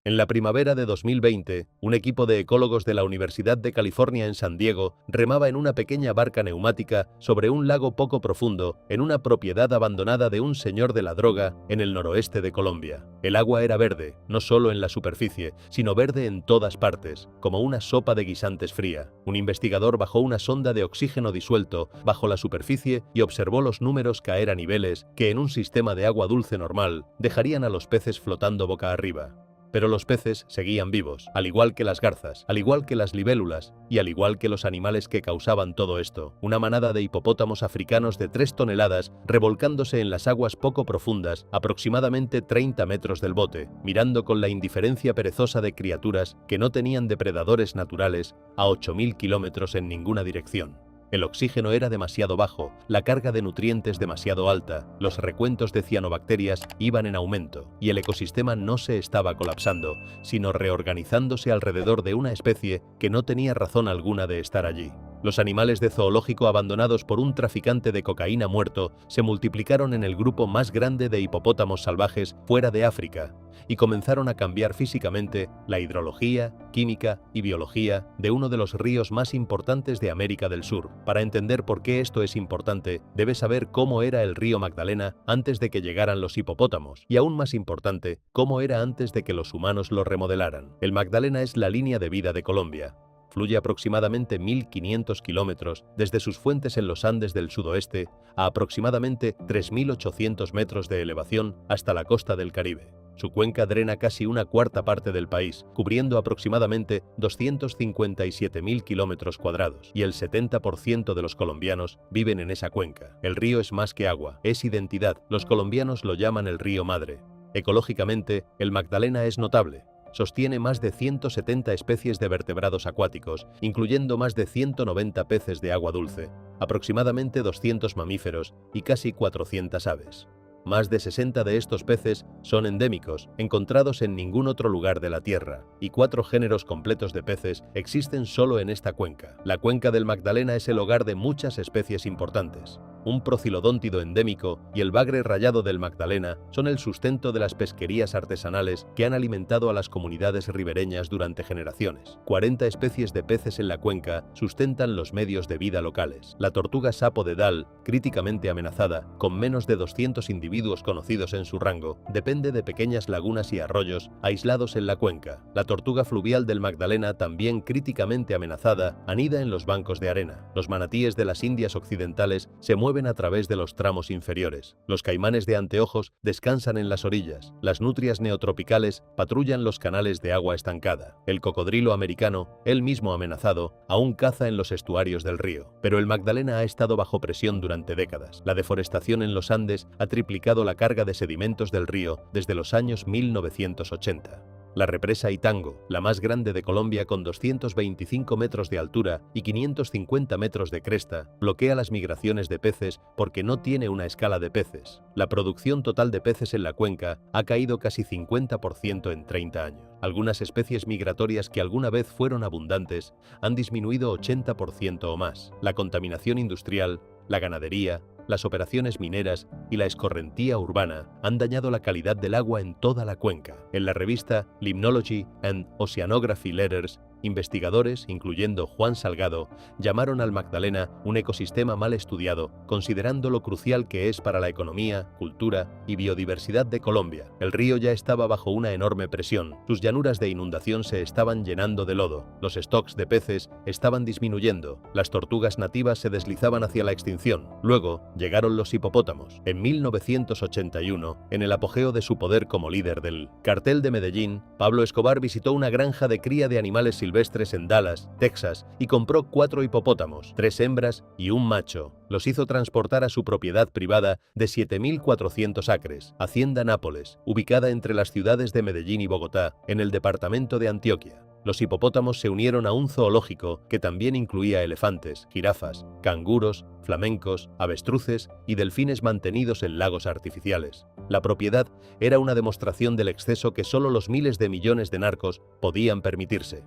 En la primavera de 2020, un equipo de ecólogos de la Universidad de California en San Diego remaba en una pequeña barca neumática sobre un lago poco profundo en una propiedad abandonada de un señor de la droga en el noroeste de Colombia. El agua era verde, no solo en la superficie, sino verde en todas partes, como una sopa de guisantes fría. Un investigador bajó una sonda de oxígeno disuelto bajo la superficie y observó los números caer a niveles que en un sistema de agua dulce normal dejarían a los peces flotando boca arriba. Pero los peces seguían vivos, al igual que las garzas, al igual que las libélulas y al igual que los animales que causaban todo esto. Una manada de hipopótamos africanos de 3 toneladas revolcándose en las aguas poco profundas, aproximadamente 30 metros del bote, mirando con la indiferencia perezosa de criaturas que no tenían depredadores naturales a 8.000 kilómetros en ninguna dirección. El oxígeno era demasiado bajo, la carga de nutrientes demasiado alta, los recuentos de cianobacterias iban en aumento y el ecosistema no se estaba colapsando, sino reorganizándose alrededor de una especie que no tenía razón alguna de estar allí. Los animales de zoológico abandonados por un traficante de cocaína muerto se multiplicaron en el grupo más grande de hipopótamos salvajes fuera de África y comenzaron a cambiar físicamente la hidrología, química y biología de uno de los ríos más importantes de América del Sur. Para entender por qué esto es importante, debes saber cómo era el río Magdalena antes de que llegaran los hipopótamos y, aún más importante, cómo era antes de que los humanos lo remodelaran. El Magdalena es la línea de vida de Colombia. Fluye aproximadamente 1.500 kilómetros desde sus fuentes en los Andes del sudoeste a aproximadamente 3.800 metros de elevación hasta la costa del Caribe. Su cuenca drena casi una cuarta parte del país, cubriendo aproximadamente 257.000 kilómetros cuadrados, y el 70% de los colombianos viven en esa cuenca. El río es más que agua, es identidad. Los colombianos lo llaman el río madre. Ecológicamente, el Magdalena es notable. Sostiene más de 170 especies de vertebrados acuáticos, incluyendo más de 190 peces de agua dulce, aproximadamente 200 mamíferos y casi 400 aves. Más de 60 de estos peces son endémicos, encontrados en ningún otro lugar de la Tierra, y 4 géneros completos de peces existen solo en esta cuenca. La cuenca del Magdalena es el hogar de muchas especies importantes. Un procilodóntido endémico y el bagre rayado del Magdalena son el sustento de las pesquerías artesanales que han alimentado a las comunidades ribereñas durante generaciones. 40 especies de peces en la cuenca sustentan los medios de vida locales. La tortuga sapo dedal, críticamente amenazada, con menos de 200 individuos conocidos en su rango, depende de pequeñas lagunas y arroyos aislados en la cuenca. La tortuga fluvial del Magdalena, también críticamente amenazada, anida en los bancos de arena. Los manatíes de las Indias Occidentales se mueven a través de los tramos inferiores. Los caimanes de anteojos descansan en las orillas. Las nutrias neotropicales patrullan los canales de agua estancada. El cocodrilo americano, él mismo amenazado, aún caza en los estuarios del río. Pero el Magdalena ha estado bajo presión durante décadas. La deforestación en los Andes ha triplicado la carga de sedimentos del río desde los años 1980. La represa Itango, la más grande de Colombia con 225 metros de altura y 550 metros de cresta, bloquea las migraciones de peces porque no tiene una escala de peces. La producción total de peces en la cuenca ha caído casi 50% en 30 años. Algunas especies migratorias que alguna vez fueron abundantes han disminuido 80% o más. La contaminación industrial, la ganadería, las operaciones mineras y la escorrentía urbana han dañado la calidad del agua en toda la cuenca. En la revista Limnology and Oceanography Letters, investigadores, incluyendo Juan Salgado, llamaron al Magdalena un ecosistema mal estudiado, considerando lo crucial que es para la economía, cultura y biodiversidad de Colombia. El río ya estaba bajo una enorme presión. Sus llanuras de inundación se estaban llenando de lodo. Los stocks de peces estaban disminuyendo. Las tortugas nativas se deslizaban hacia la extinción. Luego llegaron los hipopótamos. En 1981, en el apogeo de su poder como líder del Cartel de Medellín, Pablo Escobar visitó una granja de cría de animales silvestres en Dallas, Texas, y compró 4 hipopótamos, 3 hembras y un macho. Los hizo transportar a su propiedad privada de 7.400 acres, Hacienda Nápoles, ubicada entre las ciudades de Medellín y Bogotá, en el departamento de Antioquia. Los hipopótamos se unieron a un zoológico que también incluía elefantes, jirafas, canguros, flamencos, avestruces y delfines mantenidos en lagos artificiales. La propiedad era una demostración del exceso que solo los miles de millones de narcos podían permitirse.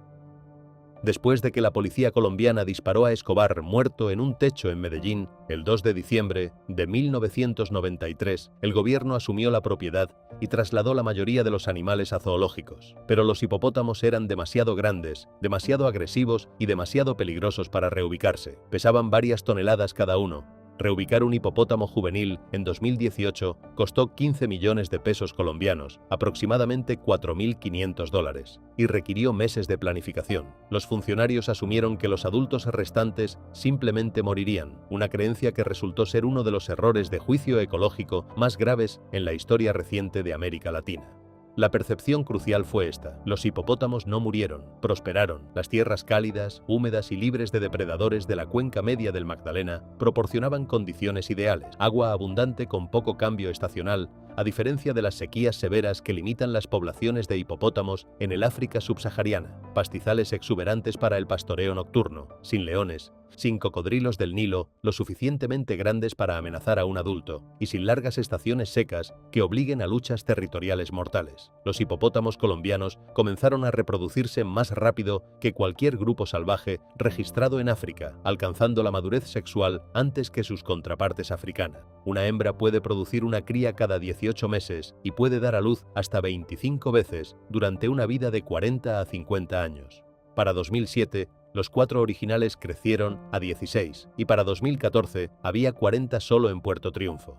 Después de que la policía colombiana disparó a Escobar muerto en un techo en Medellín, el 2 de diciembre de 1993, el gobierno asumió la propiedad y trasladó la mayoría de los animales a zoológicos. Pero los hipopótamos eran demasiado grandes, demasiado agresivos y demasiado peligrosos para reubicarse. Pesaban varias toneladas cada uno. Reubicar un hipopótamo juvenil en 2018 costó 15 millones de pesos colombianos, aproximadamente $4.500, y requirió meses de planificación. Los funcionarios asumieron que los adultos restantes simplemente morirían, una creencia que resultó ser uno de los errores de juicio ecológico más graves en la historia reciente de América Latina. La percepción crucial fue esta: los hipopótamos no murieron, prosperaron. Las tierras cálidas, húmedas y libres de depredadores de la cuenca media del Magdalena proporcionaban condiciones ideales, agua abundante con poco cambio estacional, a diferencia de las sequías severas que limitan las poblaciones de hipopótamos en el África subsahariana, pastizales exuberantes para el pastoreo nocturno, sin leones, sin cocodrilos del Nilo lo suficientemente grandes para amenazar a un adulto, y sin largas estaciones secas que obliguen a luchas territoriales mortales. Los hipopótamos colombianos comenzaron a reproducirse más rápido que cualquier grupo salvaje registrado en África, alcanzando la madurez sexual antes que sus contrapartes africanas. Una hembra puede producir una cría cada 18 meses y puede dar a luz hasta 25 veces durante una vida de 40 a 50 años. Para 2007, los 4 originales crecieron a 16 y para 2014 había 40 solo en Puerto Triunfo.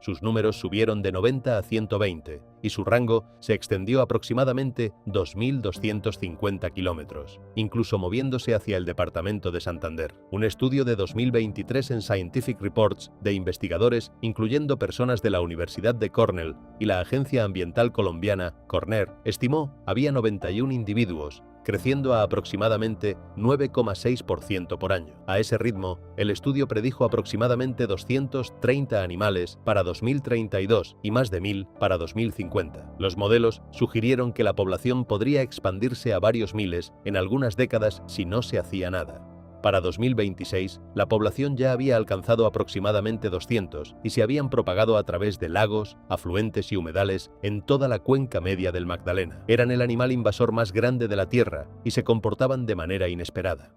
Sus números subieron de 90 a 120 y su rango se extendió aproximadamente 2.250 kilómetros, incluso moviéndose hacia el departamento de Santander. Un estudio de 2023 en Scientific Reports de investigadores, incluyendo personas de la Universidad de Cornell y la Agencia Ambiental Colombiana, CORNER, estimó había 91 individuos, creciendo a aproximadamente 9,6% por año. A ese ritmo, el estudio predijo aproximadamente 230 animales para 2032 y más de 1.000 para 2050. Los modelos sugirieron que la población podría expandirse a varios miles en algunas décadas si no se hacía nada. Para 2026, la población ya había alcanzado aproximadamente 200 y se habían propagado a través de lagos, afluentes y humedales en toda la cuenca media del Magdalena. Eran el animal invasor más grande de la Tierra y se comportaban de manera inesperada.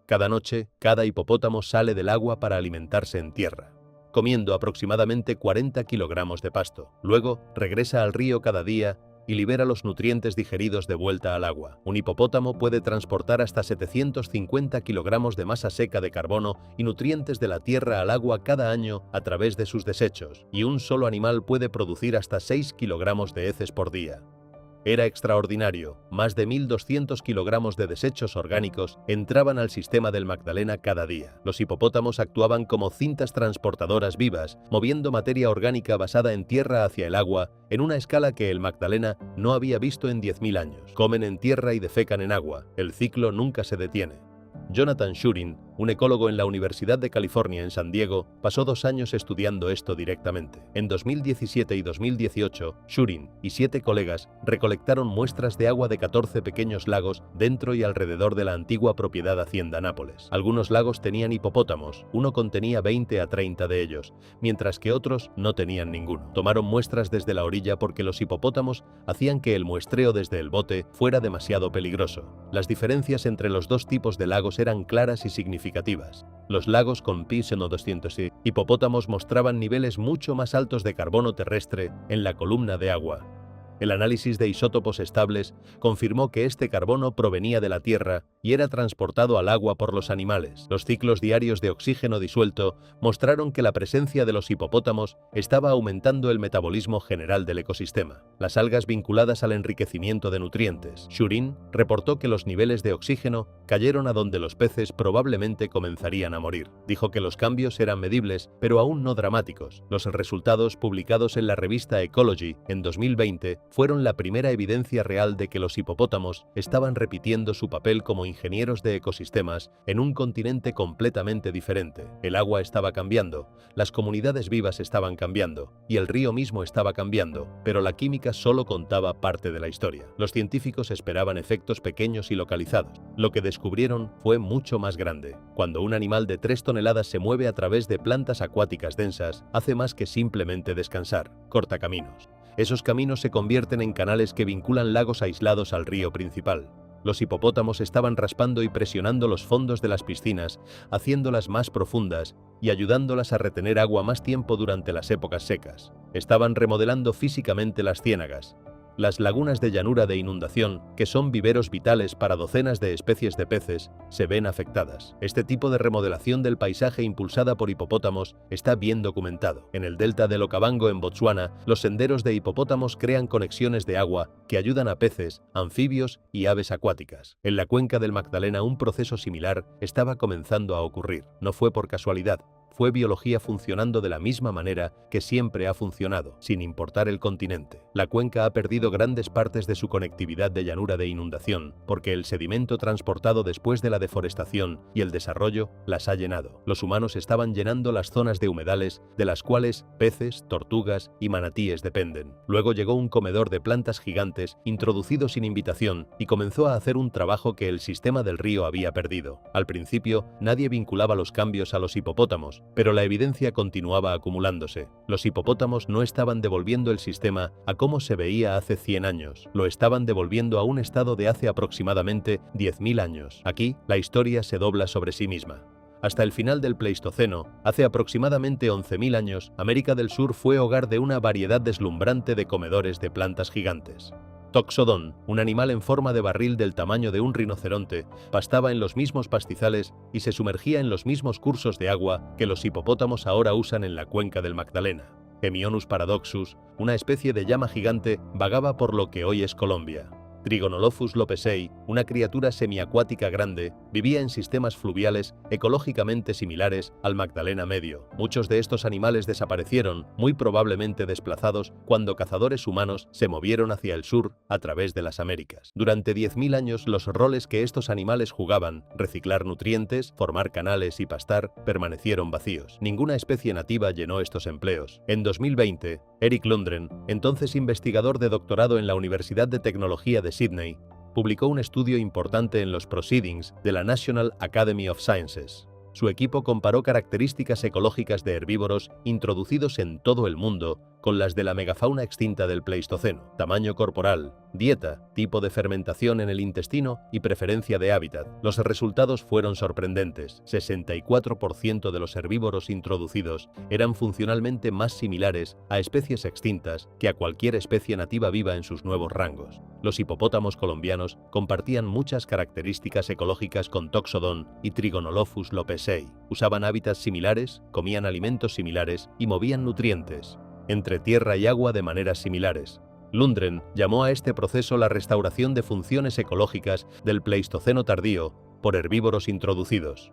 Cada noche, cada hipopótamo sale del agua para alimentarse en tierra, comiendo aproximadamente 40 kilogramos de pasto. Luego, regresa al río cada día y libera los nutrientes digeridos de vuelta al agua. Un hipopótamo puede transportar hasta 750 kilogramos de masa seca de carbono y nutrientes de la tierra al agua cada año a través de sus desechos, y un solo animal puede producir hasta 6 kilogramos de heces por día. Era extraordinario, más de 1.200 kilogramos de desechos orgánicos entraban al sistema del Magdalena cada día. Los hipopótamos actuaban como cintas transportadoras vivas, moviendo materia orgánica basada en tierra hacia el agua en una escala que el Magdalena no había visto en 10.000 años. Comen en tierra y defecan en agua. El ciclo nunca se detiene. Jonathan Shurin, un ecólogo en la Universidad de California en San Diego, pasó 2 años estudiando esto directamente. En 2017 y 2018, Shurin y 7 colegas recolectaron muestras de agua de 14 pequeños lagos dentro y alrededor de la antigua propiedad Hacienda Nápoles. Algunos lagos tenían hipopótamos, uno contenía 20 a 30 de ellos, mientras que otros no tenían ninguno. Tomaron muestras desde la orilla porque los hipopótamos hacían que el muestreo desde el bote fuera demasiado peligroso. Las diferencias entre los dos tipos de lagos eran claras y significativas. Los lagos con P-SNO 200 hipopótamos mostraban niveles mucho más altos de carbono terrestre en la columna de agua. El análisis de isótopos estables confirmó que este carbono provenía de la tierra y era transportado al agua por los animales. Los ciclos diarios de oxígeno disuelto mostraron que la presencia de los hipopótamos estaba aumentando el metabolismo general del ecosistema, las algas vinculadas al enriquecimiento de nutrientes. Shurin reportó que los niveles de oxígeno cayeron a donde los peces probablemente comenzarían a morir. Dijo que los cambios eran medibles, pero aún no dramáticos. Los resultados publicados en la revista Ecology en 2020 fueron la primera evidencia real de que los hipopótamos estaban repitiendo su papel como ingenieros de ecosistemas en un continente completamente diferente. El agua estaba cambiando, las comunidades vivas estaban cambiando, y el río mismo estaba cambiando, pero la química solo contaba parte de la historia. Los científicos esperaban efectos pequeños y localizados. Lo que descubrieron fue mucho más grande. Cuando un animal de 3 toneladas se mueve a través de plantas acuáticas densas, hace más que simplemente descansar, corta caminos. Esos caminos se convierten en canales que vinculan lagos aislados al río principal. Los hipopótamos estaban raspando y presionando los fondos de las piscinas, haciéndolas más profundas y ayudándolas a retener agua más tiempo durante las épocas secas. Estaban remodelando físicamente las ciénagas, las lagunas de llanura de inundación, que son viveros vitales para docenas de especies de peces, se ven afectadas. Este tipo de remodelación del paisaje impulsada por hipopótamos está bien documentado. En el delta del Okavango en Botsuana, los senderos de hipopótamos crean conexiones de agua que ayudan a peces, anfibios y aves acuáticas. En la cuenca del Magdalena un proceso similar estaba comenzando a ocurrir. No fue por casualidad. Fue biología funcionando de la misma manera que siempre ha funcionado, sin importar el continente. La cuenca ha perdido grandes partes de su conectividad de llanura de inundación, porque el sedimento transportado después de la deforestación y el desarrollo las ha llenado. Los humanos estaban llenando las zonas de humedales, de las cuales peces, tortugas y manatíes dependen. Luego llegó un comedor de plantas gigantes, introducido sin invitación, y comenzó a hacer un trabajo que el sistema del río había perdido. Al principio, nadie vinculaba los cambios a los hipopótamos, pero la evidencia continuaba acumulándose. Los hipopótamos no estaban devolviendo el sistema a cómo se veía hace 100 años, lo estaban devolviendo a un estado de hace aproximadamente 10.000 años. Aquí, la historia se dobla sobre sí misma. Hasta el final del Pleistoceno, hace aproximadamente 11.000 años, América del Sur fue hogar de una variedad deslumbrante de comedores de plantas gigantes. Toxodon, un animal en forma de barril del tamaño de un rinoceronte, pastaba en los mismos pastizales y se sumergía en los mismos cursos de agua que los hipopótamos ahora usan en la cuenca del Magdalena. Hemionus paradoxus, una especie de llama gigante, vagaba por lo que hoy es Colombia. Trigonolophus lopesei, una criatura semiacuática grande, vivía en sistemas fluviales ecológicamente similares al Magdalena Medio. Muchos de estos animales desaparecieron, muy probablemente desplazados, cuando cazadores humanos se movieron hacia el sur a través de las Américas. Durante 10.000 años los roles que estos animales jugaban, reciclar nutrientes, formar canales y pastar, permanecieron vacíos. Ninguna especie nativa llenó estos empleos. En 2020, Erik Lundgren, entonces investigador de doctorado en la Universidad de Tecnología de Sydney, publicó un estudio importante en los Proceedings de la National Academy of Sciences. Su equipo comparó características ecológicas de herbívoros introducidos en todo el mundo con las de la megafauna extinta del Pleistoceno: tamaño corporal, dieta, tipo de fermentación en el intestino y preferencia de hábitat. Los resultados fueron sorprendentes. 64% de los herbívoros introducidos eran funcionalmente más similares a especies extintas que a cualquier especie nativa viva en sus nuevos rangos. Los hipopótamos colombianos compartían muchas características ecológicas con Toxodon y Trigonolophus lopesei. Usaban hábitats similares, comían alimentos similares y movían nutrientes entre tierra y agua de maneras similares. Lundgren llamó a este proceso la restauración de funciones ecológicas del Pleistoceno tardío por herbívoros introducidos.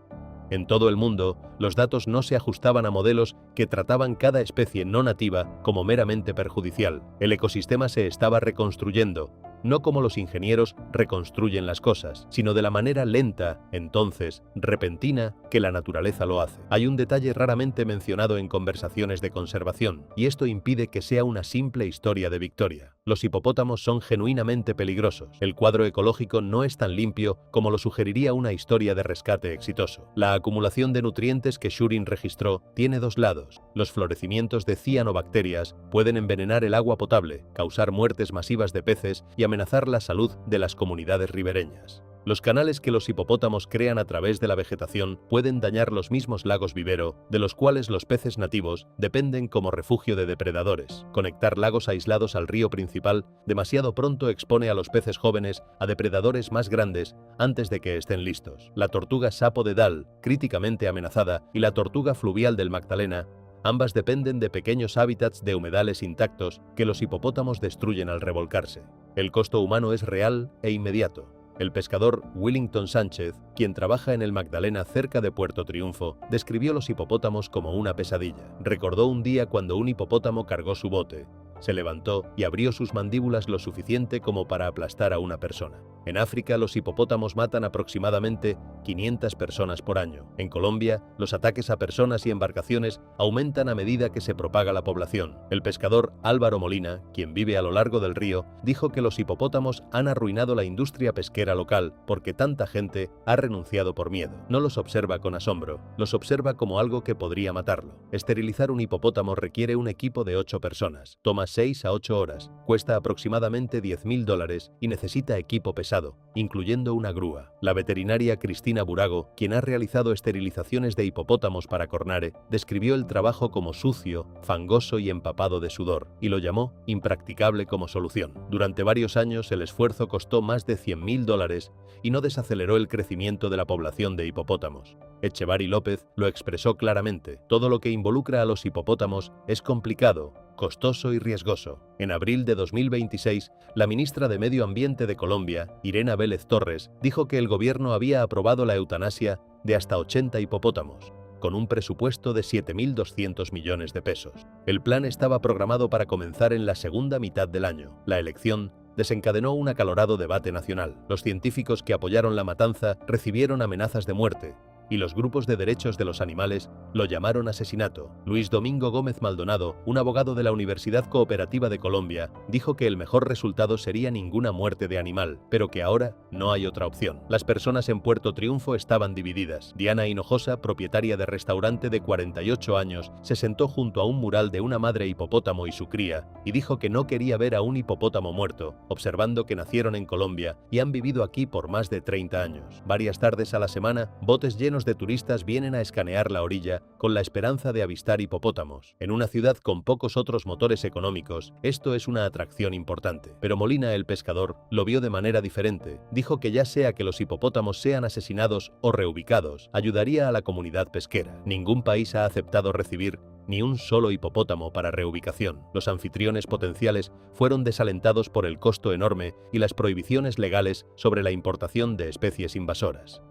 En todo el mundo, los datos no se ajustaban a modelos que trataban cada especie no nativa como meramente perjudicial. El ecosistema se estaba reconstruyendo, no como los ingenieros reconstruyen las cosas, sino de la manera lenta, entonces, repentina, que la naturaleza lo hace. Hay un detalle raramente mencionado en conversaciones de conservación, y esto impide que sea una simple historia de victoria. Los hipopótamos son genuinamente peligrosos. El cuadro ecológico no es tan limpio como lo sugeriría una historia de rescate exitoso. La acumulación de nutrientes que Shurin registró tiene dos lados. Los florecimientos de cianobacterias pueden envenenar el agua potable, causar muertes masivas de peces y amenazar la salud de las comunidades ribereñas. Los canales que los hipopótamos crean a través de la vegetación pueden dañar los mismos lagos vivero, de los cuales los peces nativos dependen como refugio de depredadores. Conectar lagos aislados al río principal demasiado pronto expone a los peces jóvenes a depredadores más grandes antes de que estén listos. La tortuga sapo de Dall, críticamente amenazada, y la tortuga fluvial del Magdalena, ambas dependen de pequeños hábitats de humedales intactos que los hipopótamos destruyen al revolcarse. El costo humano es real e inmediato. El pescador Willington Sánchez, quien trabaja en el Magdalena cerca de Puerto Triunfo, describió los hipopótamos como una pesadilla. Recordó un día cuando un hipopótamo cargó su bote, se levantó y abrió sus mandíbulas lo suficiente como para aplastar a una persona. En África, los hipopótamos matan aproximadamente 500 personas por año. En Colombia, los ataques a personas y embarcaciones aumentan a medida que se propaga la población. El pescador Álvaro Molina, quien vive a lo largo del río, dijo que los hipopótamos han arruinado la industria pesquera local porque tanta gente ha renunciado por miedo. No los observa con asombro, los observa como algo que podría matarlo. Esterilizar un hipopótamo requiere un equipo de 8 personas. Toma 6 a 8 horas, cuesta aproximadamente $10.000 y necesita equipo pesado. pesado, incluyendo una grúa. La veterinaria Cristina Burago, quien ha realizado esterilizaciones de hipopótamos para Cornare, describió el trabajo como sucio, fangoso y empapado de sudor, y lo llamó impracticable como solución. Durante varios años el esfuerzo costó más de $100.000 y no desaceleró el crecimiento de la población de hipopótamos. Echevarri López lo expresó claramente: todo lo que involucra a los hipopótamos es complicado, costoso y riesgoso. En abril de 2026, la ministra de Medio Ambiente de Colombia, Irena Vélez Torres, dijo que el gobierno había aprobado la eutanasia de hasta 80 hipopótamos, con un presupuesto de 7.200 millones de pesos. El plan estaba programado para comenzar en la segunda mitad del año. La elección desencadenó un acalorado debate nacional. Los científicos que apoyaron la matanza recibieron amenazas de muerte, y los grupos de derechos de los animales lo llamaron asesinato. Luis Domingo Gómez Maldonado, un abogado de la Universidad Cooperativa de Colombia, dijo que el mejor resultado sería ninguna muerte de animal, pero que ahora no hay otra opción. Las personas en Puerto Triunfo estaban divididas. Diana Hinojosa, propietaria de restaurante de 48 años, se sentó junto a un mural de una madre hipopótamo y su cría, y dijo que no quería ver a un hipopótamo muerto, observando que nacieron en Colombia y han vivido aquí por más de 30 años. Varias tardes a la semana, botes llenos de turistas vienen a escanear la orilla con la esperanza de avistar hipopótamos. En una ciudad con pocos otros motores económicos, esto es una atracción importante. Pero Molina, el pescador, lo vio de manera diferente. Dijo que ya sea que los hipopótamos sean asesinados o reubicados, ayudaría a la comunidad pesquera. Ningún país ha aceptado recibir ni un solo hipopótamo para reubicación. Los anfitriones potenciales fueron desalentados por el costo enorme y las prohibiciones legales sobre la importación de especies invasoras.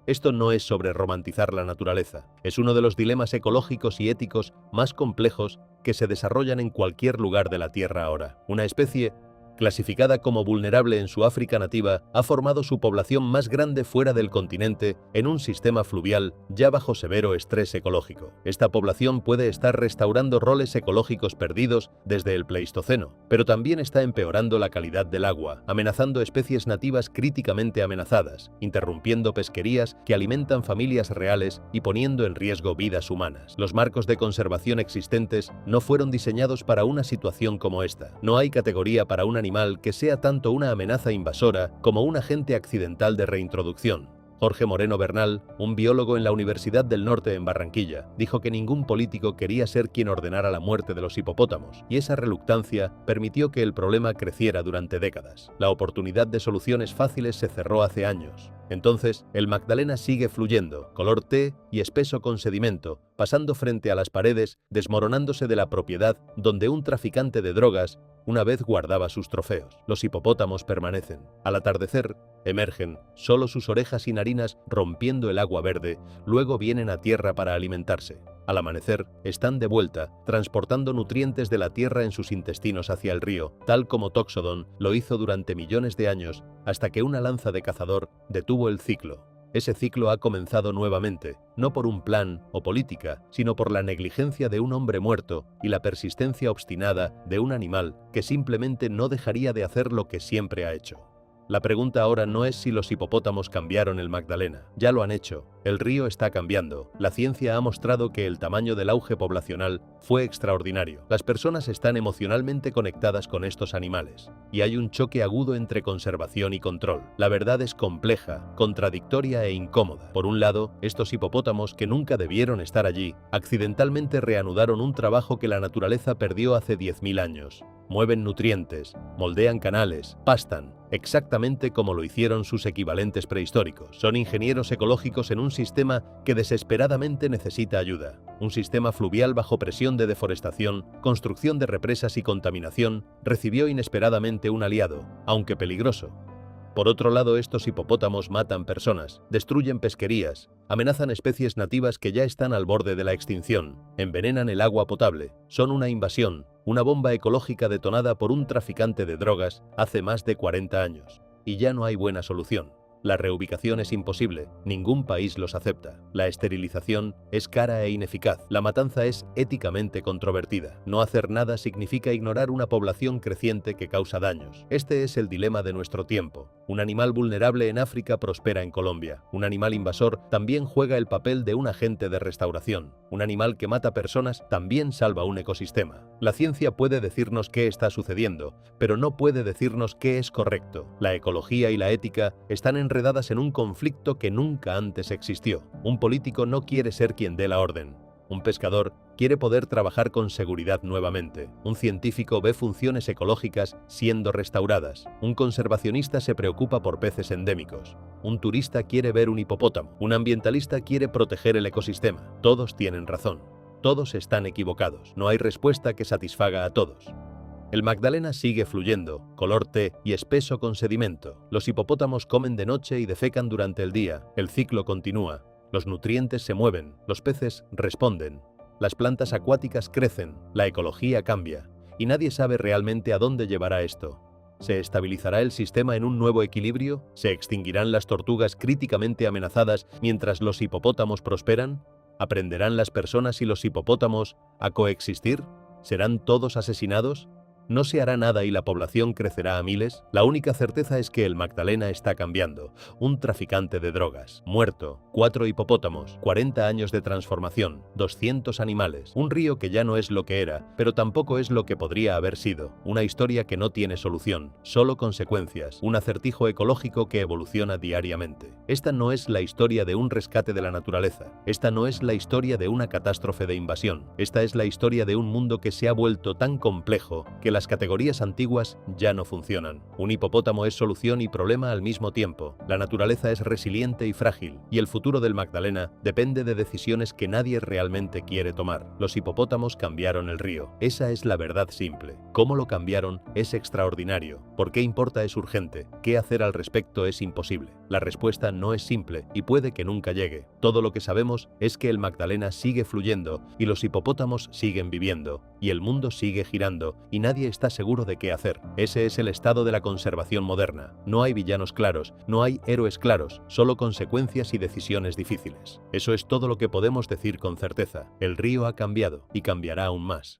Esto no es sobre romantizar la naturaleza, es uno de los dilemas ecológicos y éticos más complejos que se desarrollan en cualquier lugar de la Tierra ahora. Una especie clasificada como vulnerable en su África nativa, ha formado su población más grande fuera del continente en un sistema fluvial ya bajo severo estrés ecológico. Esta población puede estar restaurando roles ecológicos perdidos desde el Pleistoceno, pero también está empeorando la calidad del agua, amenazando especies nativas críticamente amenazadas, interrumpiendo pesquerías que alimentan familias reales y poniendo en riesgo vidas humanas. Los marcos de conservación existentes no fueron diseñados para una situación como esta. No hay categoría para un animal que sea tanto una amenaza invasora como un agente accidental de reintroducción. Jorge Moreno Bernal, un biólogo en la Universidad del Norte en Barranquilla, dijo que ningún político quería ser quien ordenara la muerte de los hipopótamos, y esa reluctancia permitió que el problema creciera durante décadas. La oportunidad de soluciones fáciles se cerró hace años. Entonces, el Magdalena sigue fluyendo, color té y espeso con sedimento, pasando frente a las paredes, desmoronándose de la propiedad donde un traficante de drogas una vez guardaba sus trofeos. Los hipopótamos permanecen. Al atardecer, emergen, solo sus orejas y narinas rompiendo el agua verde, luego vienen a tierra para alimentarse. Al amanecer, están de vuelta, transportando nutrientes de la tierra en sus intestinos hacia el río, tal como Toxodon lo hizo durante millones de años, hasta que una lanza de cazador detuvo el ciclo. Ese ciclo ha comenzado nuevamente, no por un plan o política, sino por la negligencia de un hombre muerto y la persistencia obstinada de un animal que simplemente no dejaría de hacer lo que siempre ha hecho. La pregunta ahora no es si los hipopótamos cambiaron el Magdalena. Ya lo han hecho. El río está cambiando. La ciencia ha mostrado que el tamaño del auge poblacional fue extraordinario. Las personas están emocionalmente conectadas con estos animales. Y hay un choque agudo entre conservación y control. La verdad es compleja, contradictoria e incómoda. Por un lado, estos hipopótamos que nunca debieron estar allí, accidentalmente reanudaron un trabajo que la naturaleza perdió hace 10.000 años. Mueven nutrientes, moldean canales, pastan, exactamente como lo hicieron sus equivalentes prehistóricos. Son ingenieros ecológicos en un sistema que desesperadamente necesita ayuda. Un sistema fluvial bajo presión de deforestación, construcción de represas y contaminación, recibió inesperadamente un aliado, aunque peligroso. Por otro lado, estos hipopótamos matan personas, destruyen pesquerías, amenazan especies nativas que ya están al borde de la extinción, envenenan el agua potable, son una invasión, una bomba ecológica detonada por un traficante de drogas hace más de 40 años. Y ya no hay buena solución. La reubicación es imposible, ningún país los acepta. La esterilización es cara e ineficaz. La matanza es éticamente controvertida. No hacer nada significa ignorar una población creciente que causa daños. Este es el dilema de nuestro tiempo. Un animal vulnerable en África prospera en Colombia. Un animal invasor también juega el papel de un agente de restauración. Un animal que mata personas también salva un ecosistema. La ciencia puede decirnos qué está sucediendo, pero no puede decirnos qué es correcto. La ecología y la ética están enredadas en un conflicto que nunca antes existió. Un político no quiere ser quien dé la orden. Un pescador quiere poder trabajar con seguridad nuevamente. Un científico ve funciones ecológicas siendo restauradas. Un conservacionista se preocupa por peces endémicos. Un turista quiere ver un hipopótamo. Un ambientalista quiere proteger el ecosistema. Todos tienen razón. Todos están equivocados. No hay respuesta que satisfaga a todos. El Magdalena sigue fluyendo, color té y espeso con sedimento. Los hipopótamos comen de noche y defecan durante el día. El ciclo continúa. Los nutrientes se mueven, los peces responden, las plantas acuáticas crecen, la ecología cambia, y nadie sabe realmente a dónde llevará esto. ¿Se estabilizará el sistema en un nuevo equilibrio? ¿Se extinguirán las tortugas críticamente amenazadas mientras los hipopótamos prosperan? ¿Aprenderán las personas y los hipopótamos a coexistir? ¿Serán todos asesinados? ¿No se hará nada y la población crecerá a miles? La única certeza es que el Magdalena está cambiando. Un traficante de drogas, muerto, 4 hipopótamos, 40 años de transformación, 200 animales, un río que ya no es lo que era, pero tampoco es lo que podría haber sido, una historia que no tiene solución, solo consecuencias, un acertijo ecológico que evoluciona diariamente. Esta no es la historia de un rescate de la naturaleza, esta no es la historia de una catástrofe de invasión, esta es la historia de un mundo que se ha vuelto tan complejo que las categorías antiguas ya no funcionan. Un hipopótamo es solución y problema al mismo tiempo. La naturaleza es resiliente y frágil, y el futuro del Magdalena depende de decisiones que nadie realmente quiere tomar. Los hipopótamos cambiaron el río. Esa es la verdad simple. Cómo lo cambiaron es extraordinario. ¿Por qué importa es urgente? ¿Qué hacer al respecto es imposible? La respuesta no es simple y puede que nunca llegue. Todo lo que sabemos es que el Magdalena sigue fluyendo y los hipopótamos siguen viviendo, y el mundo sigue girando, y nadie está seguro de qué hacer. Ese es el estado de la conservación moderna. No hay villanos claros, no hay héroes claros, solo consecuencias y decisiones difíciles. Eso es todo lo que podemos decir con certeza. El río ha cambiado y cambiará aún más.